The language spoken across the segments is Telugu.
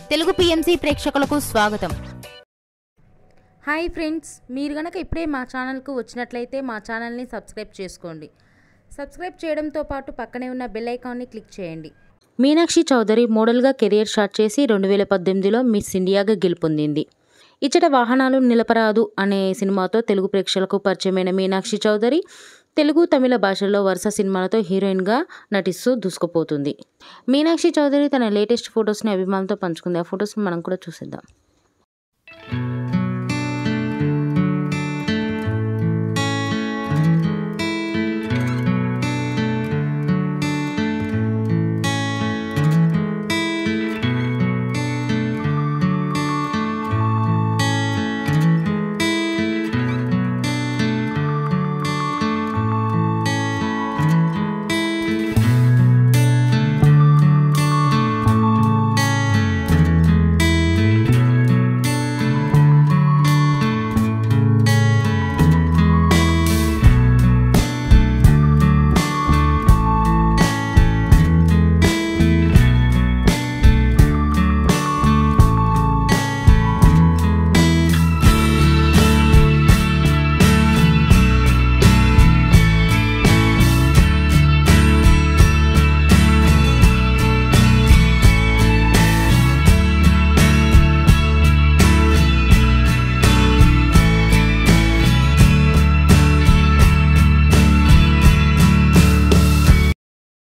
తెలుగు పిఎంసి ప్రేక్షకులకు స్వాగతం. హాయ్ ఫ్రెండ్స్, మీరు గనక ఇప్పుడే మా ఛానల్కు వచ్చినట్లయితే మా ఛానల్ని సబ్స్క్రైబ్ చేసుకోండి. సబ్స్క్రైబ్ చేయడంతో పాటు పక్కనే ఉన్న బెల్ ఐకాన్ని క్లిక్ చేయండి. మీనాక్షి చౌదరి మోడల్గా కెరియర్ స్టార్ట్ చేసి 2018లో మిస్ ఇండియాగా గెలుపొందింది. ఇచ్చట వాహనాలు నిలపరాదు అనే సినిమాతో తెలుగు ప్రేక్షకులకు పరిచయమైన మీనాక్షి చౌదరి తెలుగు, తమిళ భాషల్లో వరుస సినిమాలతో హీరోయిన్గా నటిస్తూ దూసుకుపోతుంది. మీనాక్షి చౌదరి తన లేటెస్ట్ ఫొటోస్ని అభిమానులతో పంచుకుంది. ఆ ఫొటోస్ని మనం కూడా చూసేద్దాం.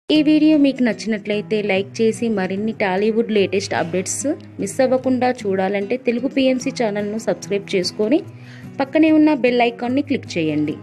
ఈ వీడియో మీకు నచ్చినట్లయితే లైక్ చేసి మరిన్ని టాలీవుడ్ లేటెస్ట్ అప్డేట్స్ మిస్ అవ్వకుండా చూడాలంటే తెలుగు పిఎంసి ఛానల్ను సబ్స్క్రైబ్ చేసుకొని పక్కనే ఉన్న బెల్ ఐకాన్ని క్లిక్ చేయండి.